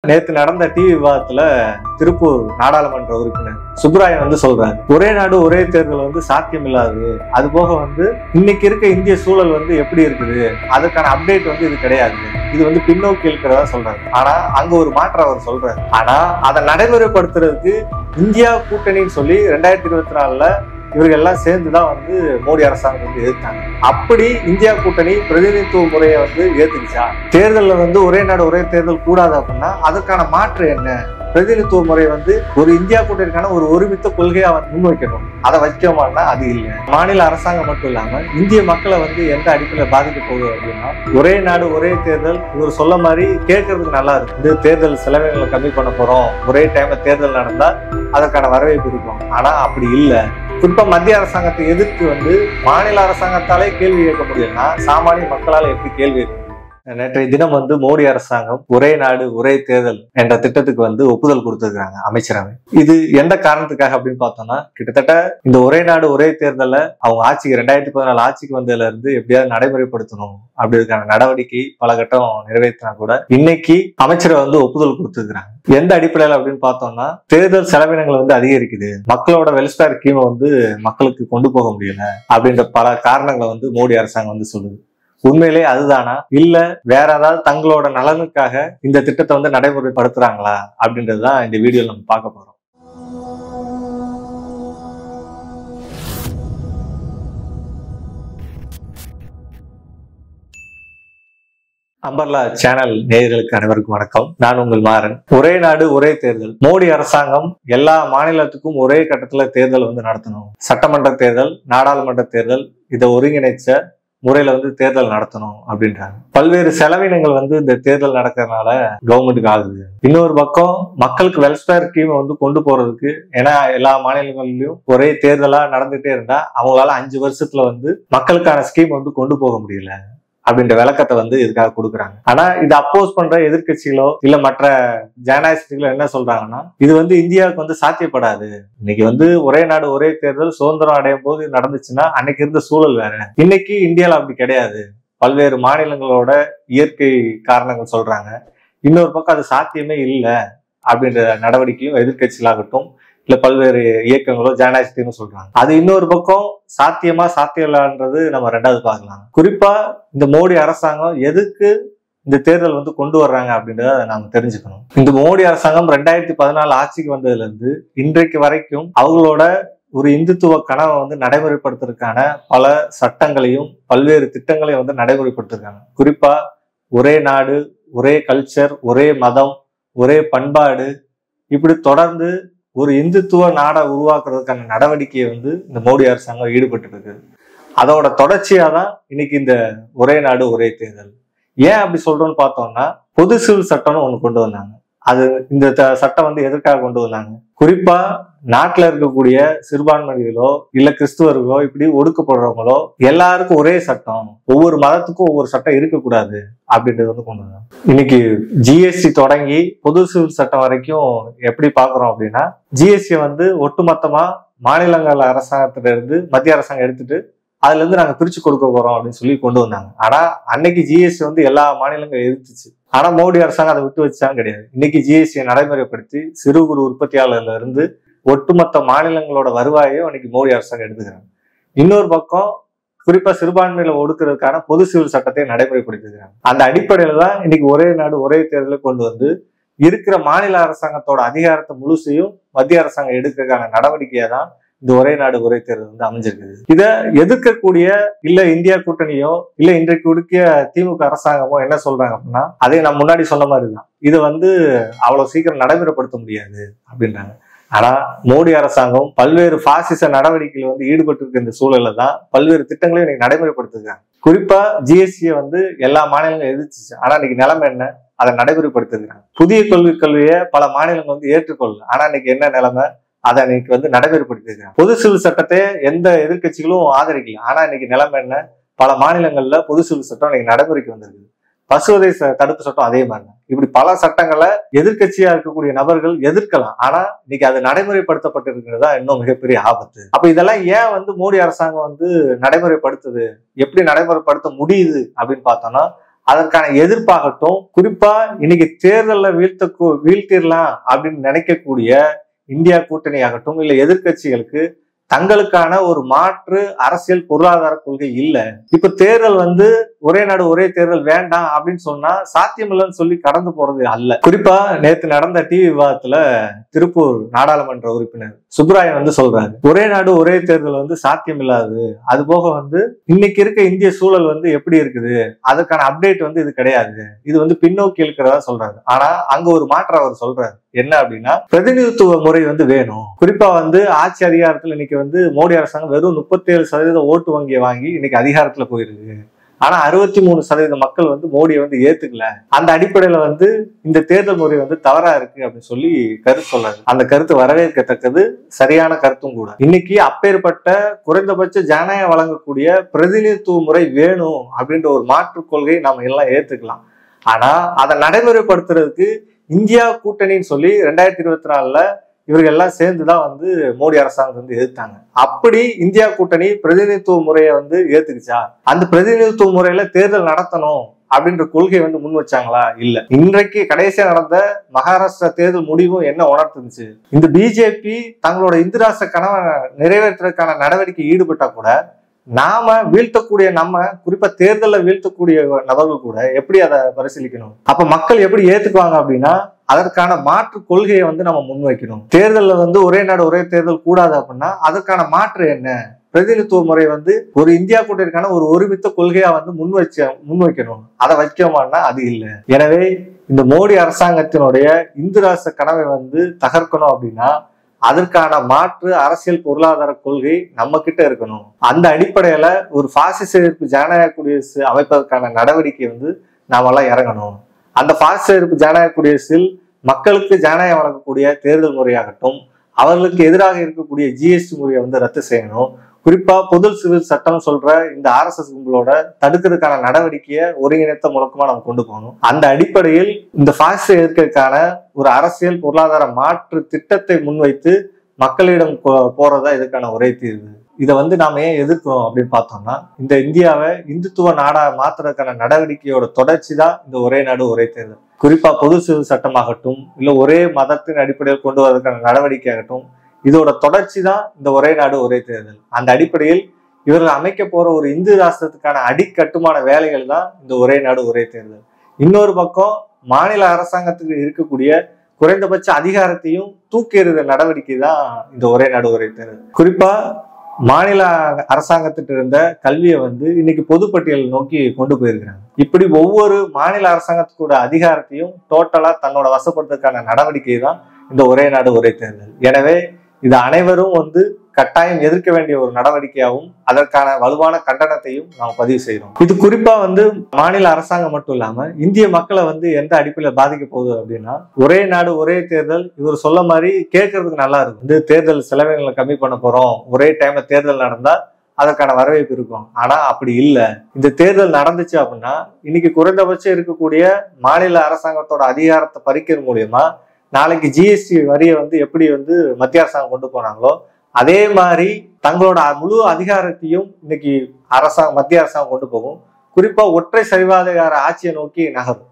நேத்து நடந்த டிவி விவாதத்துல திருப்பூர் நாடாளுமன்ற உறுப்பினர் சுப்ராயன் சொல்றாரு, ஒரே நாடு ஒரே தேர்தல் சாத்தியம் இல்லாது. அது போக இன்னைக்கு இருக்க இந்திய சூழல் எப்படி இருக்குது, அதுக்கான அப்டேட் இது கிடையாது. இது பின்னோக்கி இருக்கிறதா சொல்றாரு. ஆனா அங்க ஒரு மாற்றம் அவர் சொல்றாரு. ஆனா அதை நடைமுறைப்படுத்துறதுக்கு இந்தியா கூட்டணின்னு சொல்லி 2024 இவர்கள் எல்லாம் சேர்ந்துதான் மோடி அரசாங்கம் எதிர்த்தாங்க. அப்படி இந்தியா கூட்டணி பிரதிநிதித்துவ முறையை ஏத்துக்குச்சா? தேர்தலில் ஒரே நாடு ஒரே தேர்தல் கூடாது அப்படின்னா அதற்கான மாற்று என்ன? பிரதிநிதித்துவ முறை ஒரு இந்தியா கூட்டணிக்கான ஒரு ஒருமித்த கொள்கையா முன்வைக்கணும். அதை வைக்கோமான்னா அது இல்லை. மாநில அரசாங்கம் மட்டும் இல்லாம இந்திய மக்களை எந்த அடிப்படையில பாதிக்க போகுது அப்படின்னா, ஒரே நாடு ஒரே தேர்தல் இவர் சொல்ல மாதிரி கேட்கறதுக்கு நல்லா இருக்கு. தேர்தல் செலவுகளை கம்மி பண்ண போறோம், ஒரே டைம்ல தேர்தல் நடந்தா அதற்கான வரவேற்பு இருக்கும். ஆனா அப்படி இல்லை. குறிப்பா மத்திய அரசாங்கத்தை எதிர்த்து மாநில அரசாங்கத்தாலே கேள்வி கேட்க முடியும்னா சாமானிய மக்களால எப்படி கேள்வி கேட்க முடியும்? நேற்றைய தினம் மோடி அரசாங்கம் ஒரே நாடு ஒரே தேர்தல் என்ற திட்டத்துக்கு ஒப்புதல் கொடுத்திருக்காங்க அமைச்சரவை. இது எந்த காரணத்துக்காக அப்படின்னு பார்த்தோம்னா, கிட்டத்தட்ட இந்த ஒரே நாடு ஒரே தேர்தல அவங்க ஆட்சிக்கு 2014 ஆட்சிக்கு வந்ததுல இருந்து எப்படியாவது நடைமுறைப்படுத்தணும் அப்படிங்கிறதுக்கான நடவடிக்கை பல கட்டம் நிறைவேற்றினா கூட இன்னைக்கு அமைச்சரவை ஒப்புதல் கொடுத்திருக்கிறாங்க. எந்த அடிப்படையில அப்படின்னு பார்த்தோம்னா, தேர்தல் செலவினங்கள் அதிகரிக்குது, மக்களோட வெல்ஃபேர் ஸ்கீமை மக்களுக்கு கொண்டு போக முடியல அப்படின்ற பல காரணங்களை மோடி அரசாங்கம் சொல்லுது. உண்மையிலே அதுதானா, இல்ல வேற ஏதாவது தங்களோட நலனுக்காக இந்த திட்டத்தை நடைமுறைப்படுத்துறாங்களா அப்படின்றதுதான் இந்த வீடியோல நம்ம பார்க்க போறோம். அம்பர்லா சேனல் நேயர்களுக்கு அனைவருக்கும் வணக்கம். நான் உங்கள் மாறன். ஒரே நாடு ஒரே தேர்தல். மோடி அரசாங்கம் எல்லா மாநிலத்துக்கும் ஒரே கட்டத்துல தேர்தல் நடத்தணும், சட்டமன்ற தேர்தல், நாடாளுமன்ற தேர்தல், இதை ஒருங்கிணைச்ச முறையில தேர்தல் நடத்தணும் அப்படின்றாங்க. பல்வேறு செலவினங்கள் இந்த தேர்தல் நடக்கிறதுனால கவர்மெண்ட்டுக்கு ஆகுது. இன்னொரு பக்கம் மக்களுக்கு வெல்ஃபேர் ஸ்கீம் கொண்டு போறதுக்கு, ஏன்னா எல்லா மாநிலங்களிலும் ஒரே தேர்தலா நடந்துட்டே இருந்தா அவங்களால 5 வருஷத்துல மக்களுக்கான ஸ்கீம் கொண்டு போக முடியல அப்படின்ற விளக்கத்தை இதுக்காக கொடுக்குறாங்க. ஆனா இது அப்போஸ் பண்ற எதிர்கட்சிகளோ இல்ல மற்ற ஜனநாயக சக்திகளோ என்ன சொல்றாங்கன்னா, இது இந்தியாவுக்கு சாத்தியப்படாது. இன்னைக்கு ஒரே நாடு ஒரே தேர்தல் சுதந்திரம் அடையும் போது நடந்துச்சுன்னா அன்னைக்கு இருந்த சூழல் வேற. இன்னைக்கு இந்தியால அப்படி கிடையாது. பல்வேறு மாநிலங்களோட இயற்கை காரணங்கள் சொல்றாங்க. இன்னொரு பக்கம் அது சாத்தியமே இல்லை அப்படின்ற நடவடிக்கையும் எதிர்கட்சிகளாகட்டும் இல்ல பல்வேறு இயக்கங்களோ ஜனநாயகத்தையும் சொல்றாங்க. அது இன்னொரு பக்கம் சாத்தியமா சாத்தியம் இல்லைன்றது நம்ம ரெண்டாவது பார்க்கலாம். குறிப்பா இந்த மோடி அரசாங்கம் எதுக்கு இந்த தேர்தல் கொண்டு வர்றாங்க அப்படின்றத நாம தெரிஞ்சுக்கணும். இந்த மோடி அரசாங்கம் 2014 ஆட்சிக்கு வந்ததுல இருந்து இன்றைக்கு வரைக்கும் அவங்களோட ஒரு இந்துத்துவ கனவை நடைமுறைப்படுத்துறதுக்கான பல சட்டங்களையும் பல்வேறு திட்டங்களையும் நடைமுறைப்படுத்திருக்காங்க. குறிப்பா ஒரே நாடு ஒரே கல்ச்சர், ஒரே மதம், ஒரே பண்பாடு, இப்படி தொடர்ந்து ஒரு இந்துத்துவ நாடை உருவாக்குறதுக்கான நடவடிக்கையை இந்த மோடி அரசாங்கம் ஈடுபட்டு இருக்கு. அதோட தொடர்ச்சியா தான் இன்னைக்கு இந்த ஒரே நாடு ஒரே தேர்தல். ஏன் அப்படி சொல்றோம்னு பார்த்தோம்னா, பொது சிவில் சட்டம்னு ஒண்ணு கொண்டு வந்தாங்க. அது இந்த சட்டம் எதற்காக கொண்டு வந்தாங்க? குறிப்பா நாட்டுல இருக்கக்கூடிய சிறுபான்மைகளோ இல்ல கிறிஸ்துவர்களோ இப்படி ஒடுக்கப்படுறவங்களோ எல்லாருக்கும் ஒரே சட்டம், ஒவ்வொரு மதத்துக்கும் ஒவ்வொரு சட்டம் இருக்கக்கூடாது அப்படின்றது கொண்டு வந்தாங்க. இன்னைக்கு ஜிஎஸ்டி தொடங்கி பொது சிவில் சட்டம் வரைக்கும் எப்படி பாக்குறோம் அப்படின்னா, ஜிஎஸ்டி ஒட்டுமொத்தமா மாநிலங்கள் அரசாங்கத்துல இருந்து மத்திய அரசாங்கம் எடுத்துட்டு அதுல இருந்து நாங்க பிரிச்சு கொடுக்க போறோம் அப்படின்னு சொல்லி கொண்டு வந்தாங்க. ஆனா அன்னைக்கு ஜிஎஸ்டி எல்லா மாநிலங்களும் எதிர்த்துச்சு. ஆனா மோடி அரசாங்கம் அதை விட்டு வச்சாங்க கிடையாது. இன்னைக்கு ஜிஎஸ்டியை நடைமுறைப்படுத்தி சிறு குறு உற்பத்தியாளர்ல இருந்து ஒட்டுமொத்த மாநிலங்களோட வருவாயையும் இன்னைக்கு மோடி அரசாங்கம் எடுத்துக்கிறாங்க. இன்னொரு பக்கம் குறிப்பா சிறுபான்மையில ஒடுக்கிறதுக்கான பொது சிவில் சட்டத்தை நடைமுறைப்படுத்திக்கிறாங்க. அந்த அடிப்படையில தான் இன்னைக்கு ஒரே நாடு ஒரே தேர்தலை கொண்டு இருக்கிற மாநில அரசாங்கத்தோட அதிகாரத்தை முழுசையும் மத்திய அரசாங்கம் எடுக்கிறதுக்கான நடவடிக்கையா தான் இந்த ஒரே நாடு ஒரே தேர்தல் அமைஞ்சிருக்குது. இதை எதிர்க்கக்கூடிய இல்ல இந்தியா கூட்டணியோ இல்ல இன்றைக்கு இருக்க திமுக அரசாங்கமோ என்ன சொல்றாங்க அப்படின்னா, அதே நான் முன்னாடி சொன்ன மாதிரிதான், இது அவ்வளவு சீக்கிரம் நடைமுறைப்படுத்த முடியாது அப்படின்றாங்க. ஆனா மோடி அரசாங்கம் பல்வேறு பாசிச நடவடிக்கைகள் ஈடுபட்டு இருக்க இந்த சூழல்ல தான் பல்வேறு திட்டங்களையும் இன்னைக்கு நடைமுறைப்படுத்துறாங்க. குறிப்பா ஜிஎஸ்டியை எல்லா மாநிலங்களும் எதிர்த்துச்சு. ஆனா இன்னைக்கு நிலைமை என்ன? அதை நடைமுறைப்படுத்துகிறாங்க. புதிய கல்வியை பல மாநிலங்கள் ஏற்றுக்கொள்ளல. ஆனா இன்னைக்கு என்ன நிலைமை? அதை இன்னைக்கு நடைமுறைப்படுத்திருக்காங்க. பொது சிவில் சட்டத்தை எந்த எதிர்கட்சிகளும் ஆதரிக்கல. ஆனா இன்னைக்கு நிலைமை என்ன? பல மாநிலங்கள்ல பொது சிவில் சட்டம் இன்னைக்கு நடைமுறைக்கு வந்திருக்கு. பசுவதை தடுப்பு சட்டம் அதே மாதிரி. இப்படி பல சட்டங்களை எதிர்கட்சியா இருக்கக்கூடிய நபர்கள் எதிர்க்கலாம். ஆனா இன்னைக்கு அது நடைமுறைப்படுத்தப்பட்டிருக்கிறதா இன்னும் மிகப்பெரிய ஆபத்து. அப்ப இதெல்லாம் ஏன் மோடி அரசாங்கம் நடைமுறைப்படுத்துது, எப்படி நடைமுறைப்படுத்த முடியுது அப்படின்னு பார்த்தோம்னா, அதற்கான எதிர்ப்பாகட்டும், குறிப்பா இன்னைக்கு தேர்தலில் வீழ்த்திடலாம் அப்படின்னு நினைக்கக்கூடிய இந்தியா கூட்டணி ஆகட்டும், இல்ல எதிர்கட்சிகளுக்கு தங்களுக்கான ஒரு மாற்று அரசியல் பொருளாதார கொள்கை இல்ல. இப்ப தேர்தல் ஒரே நாடு ஒரே தேர்தல் வேண்டாம் அப்படின்னு சொன்னா சாத்தியம் இல்லைன்னு சொல்லி கடந்து போறது அல்ல. குறிப்பா நேத்து நடந்த டிவி விவாதத்துல திருப்பூர் நாடாளுமன்ற உறுப்பினர் சுப்ராயன் சொல்றாரு, ஒரே நாடு ஒரே தேர்தல் சாத்தியம் இல்லாது. அது போக இன்னைக்கு இருக்க இந்திய சூழல் எப்படி இருக்குது, அதுக்கான அப்டேட் இது கிடையாது, இது பின்னோக்கி இருக்கிறதா சொல்றாரு. ஆனா அங்க ஒரு மாற்றம் அவர் சொல்றாரு. என்ன அப்படின்னா, பிரதிநிதித்துவ முறை வேணும். குறிப்பா ஆட்சி அதிகாரத்துல இன்னைக்கு மோடி அரசாங்கம் வெறும் 37% ஓட்டு வங்கியை வாங்கி இன்னைக்கு அதிகாரத்துல போயிருக்கு. ஆனா 63% மக்கள் மோடியை ஏத்துக்கல. அந்த அடிப்படையில இந்த தேர்தல் முறை தவறா இருக்கு அப்படின்னு சொல்லி கருத்து சொல்றாரு. அந்த கருத்து வரவேற்கத்தக்கது, சரியான கருத்தும் கூட. இன்னைக்கு அப்பேற்பட்ட குறைந்தபட்ச ஜனநாயகம் வழங்கக்கூடிய பிரதிநிதித்துவ முறை வேணும் அப்படின்ற ஒரு மாற்று கொள்கை நாம எல்லாம் ஏத்துக்கலாம். ஆனா அதை நடைமுறைப்படுத்துறதுக்கு இந்தியா கூட்டணின்னு சொல்லி 2024 இவர்கள் எல்லாம் சேர்ந்துதான் மோடி அரசாங்கம் எதிர்த்தாங்க. அப்படி இந்தியா கூட்டணி பிரதிநிதித்துவ முறையை ஏத்துக்குச்சா? அந்த பிரதிநிதித்துவ முறையில தேர்தல் நடத்தணும் அப்படின்ற கொள்கை முன் வச்சாங்களா? இல்ல. இன்றைக்கு கடைசியா நடந்த மகாராஷ்டிரா தேர்தல் முடிவும் என்ன உணர்த்துச்சு? இந்த பிஜேபி தங்களோட இந்திராச கனவை நிறைவேற்றுறதுக்கான நடவடிக்கை ஈடுபட்டா கூட நாம வீழ்த்தக்கூடிய, நம்ம குறிப்பா தேர்தலில் வீழ்த்தக்கூடிய நபர்கள் கூட எப்படி அதை பரிசீலிக்கணும்? அப்ப மக்கள் எப்படி ஏத்துக்குவாங்க அப்படின்னா, அதற்கான மாற்று கொள்கையை நம்ம முன்வைக்கணும். தேர்தலில் ஒரே நாடு ஒரே தேர்தல் கூடாது அப்படின்னா அதற்கான மாற்று என்ன? பிரதிநிதித்துவ முறை ஒரு இந்தியா கூட்டணிக்கான ஒரு ஒருமித்த கொள்கையா முன்வைக்கணும். அதை வைக்கோமான்னா அது இல்லை. எனவே இந்த மோடி அரசாங்கத்தினுடைய இந்திராச கனவை தகர்க்கணும் அப்படின்னா அதற்கான மாற்று அரசியல் பொருளாதார கொள்கை நம்ம கிட்ட இருக்கணும். அந்த அடிப்படையில ஒரு பாசிச எதிர்ப்பு ஜனநாயக குடியரசு அமைப்பதற்கான நடவடிக்கை நாமெல்லாம் இறங்கணும். அந்த பாசிச எதிர்ப்பு ஜனநாயக குடியரசில் மக்களுக்கு ஜனநாயகம் வழங்கக்கூடிய தேர்தல் முறையாகட்டும், அவர்களுக்கு எதிராக இருக்கக்கூடிய ஜிஎஸ்டி முறையை ரத்து செய்யணும். குறிப்பா பொது சிவில் சட்டம் சொல்ற இந்த RSS கும்பலோட தடுக்கிறதுக்கான நடவடிக்கையை ஒருங்கிணைத்த முழக்கமா நம்ம கொண்டு போகணும். அந்த அடிப்படையில் இந்த பாசிச எதிர்க்கிறதுக்கான ஒரு அரசியல் பொருளாதார மாற்று திட்டத்தை முன்வைத்து மக்களிடம் போறதா இதுக்கான ஒரே தீர்வு. இதை நாம ஏன் எதிர்க்கிறோம் அப்படின்னு பார்த்தோம்னா, இந்த இந்தியாவை இந்துத்துவ நாடா மாத்துறதுக்கான நடவடிக்கையோட தொடர்ச்சி தான் இந்த ஒரே நாடு ஒரே தேர்தல். குறிப்பா பொது சிவில் சட்டமாகட்டும், இல்ல ஒரே மதத்தின் அடிப்படையில் கொண்டு வரதுக்கான நடவடிக்கை ஆகட்டும், இதோட தொடர்ச்சி தான் இந்த ஒரே நாடு ஒரே தேர்தல். அந்த அடிப்படையில் இவர்கள் அமைக்க போற ஒரு இந்து ராஷ்டிரத்துக்கான அடிக்கட்டுமான வேலைகள் தான் இந்த ஒரே நாடு ஒரே தேர்தல். இன்னொரு பக்கம் மாநில அரசாங்கத்துக்கு இருக்கக்கூடிய குறைந்தபட்ச அதிகாரத்தையும் தூக்கி எறிகிற நடவடிக்கை தான் இந்த ஒரே நாடு ஒரே தேர்தல். குறிப்பா மாநில அரசாங்கத்திட்ட இருந்த கல்வியை இன்னைக்கு பொதுப்பட்டியல் நோக்கி கொண்டு போயிருக்கிறாங்க. இப்படி ஒவ்வொரு மாநில அரசாங்கத்துக்கூட அதிகாரத்தையும் டோட்டலா தன்னோட வசப்படுறதுக்கான நடவடிக்கை தான் இந்த ஒரே நாடு ஒரே தேர்தல். எனவே இது அனைவரும் கட்டாயம் எதிர்க்க வேண்டிய ஒரு நடவடிக்கையாகவும் அதற்கான வலுவான கண்டனத்தையும் நாம் பதிவு செய்யறோம். இது குறிப்பா மாநில அரசாங்கம் மட்டும் இல்லாம இந்திய மக்களை எந்த அடிப்படையில பாதிக்க போகுது அப்படின்னா, ஒரே நாடு ஒரே தேர்தல் இவர் சொல்ல மாதிரி கேட்கறதுக்கு நல்லா இருக்கும். தேர்தல் செலவினங்களை கம்மி பண்ண போறோம், ஒரே டைம்ல தேர்தல் நடந்தா அதற்கான வரவேற்பு இருக்கும். ஆனா அப்படி இல்லை. இந்த தேர்தல் நடந்துச்சு அப்படின்னா இன்னைக்கு குறைந்தபட்சம் இருக்கக்கூடிய மாநில அரசாங்கத்தோட அதிகாரத்தை பறிக்கிறது மூலியமா நாளைக்கு ஜிஎஸ்டி வரியை எப்படி மத்திய அரசாங்கம் கொண்டு போனாங்களோ அதே மாதிரி தங்களோட முழு அதிகாரத்தையும் இன்னைக்கு மத்திய அரசாங்கம் கொண்டு போகும். குறிப்பா ஒற்றை சரிவாதிகார ஆட்சியை நோக்கி நகரும்.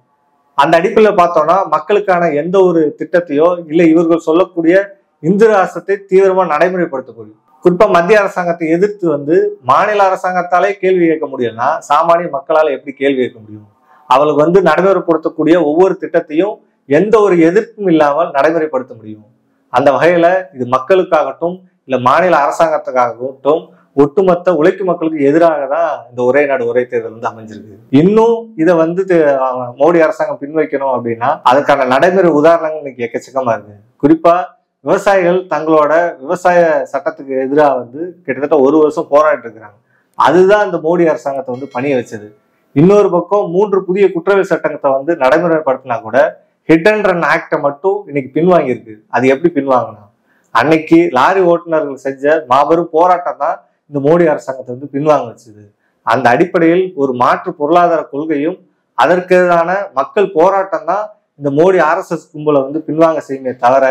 அந்த அடிப்படையில் பார்த்தோம்னா மக்களுக்கான எந்த ஒரு திட்டத்தையோ இல்லை இவர்கள் சொல்லக்கூடிய இந்து ராஷ்டிரத்தை தீவிரமா நடைமுறைப்படுத்த முடியும். குறிப்பா மத்திய அரசாங்கத்தை எதிர்த்து மாநில அரசாங்கத்தாலே கேள்வி கேட்க முடியும்னா சாமானிய மக்களால் எப்படி கேள்வி கேட்க முடியும்? அவளுக்கு நடைமுறைப்படுத்தக்கூடிய ஒவ்வொரு திட்டத்தையும் எந்த ஒரு எதிர்ப்பும் இல்லாமல் நடைமுறைப்படுத்த முடியும். அந்த வகையில இது மக்களுக்காகட்டும் இல்ல மாநில அரசாங்கத்துக்காகட்டும் ஒட்டுமொத்த உழைக்கும் மக்களுக்கு எதிராக தான் இந்த ஒரே நாடு ஒரே தேர்தல் அமைஞ்சிருக்கு. இன்னும் இதை மோடி அரசாங்கம் பின்வைக்கணும் அப்படின்னா அதுக்கான நடைமுறை உதாரணங்கள் இன்னைக்கு எக்கச்சக்கமா இருக்கு. குறிப்பா விவசாயிகள் தங்களோட விவசாய சட்டத்துக்கு எதிராக கிட்டத்தட்ட 1 வருஷம் போராடிட்டு இருக்கிறாங்க. அதுதான் இந்த மோடி அரசாங்கத்தை பணிய வச்சது. இன்னொரு பக்கம் 3 புதிய குற்றவியல் சட்டத்தை நடைமுறைப்படுத்தினா கூட ஹிட் அண்ட் ரன் ஆக்டை மட்டும் இன்னைக்கு பின்வாங்கியிருக்கு. அது எப்படி பின்வாங்கணும்? அன்னைக்கு லாரி ஓட்டுநர்கள் செஞ்ச மாபெரும் போராட்டம் தான் இந்த மோடி அரசாங்கத்தை பின்வாங்க வச்சது. அந்த அடிப்படையில் ஒரு மாற்று பொருளாதார கொள்கையும் அதற்கு எதிரான மக்கள் போராட்டம் தான் இந்த மோடி RSS கும்பலை பின்வாங்க செய்யுமே தவிர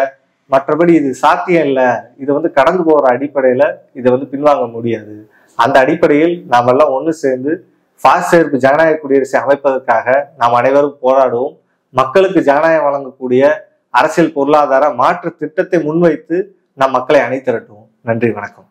மற்றபடி இது சாத்தியம் இல்லை. இது கடந்து போற அடிப்படையில இதை பின்வாங்க முடியாது. அந்த அடிப்படையில் நாம எல்லாம் ஒன்று சேர்ந்து ஃபாஸ்ட் சேர்ப்பு ஜனநாயக குடியரசை அமைப்பதற்காக நாம் அனைவரும் போராடுவோம். மக்களுக்கு ஜனநாயகம் வழங்கக்கூடிய அரசியல் பொருளாதார மாற்று திட்டத்தை முன்வைத்து நம் மக்களை அணிதிரட்டுவோம். நன்றி, வணக்கம்.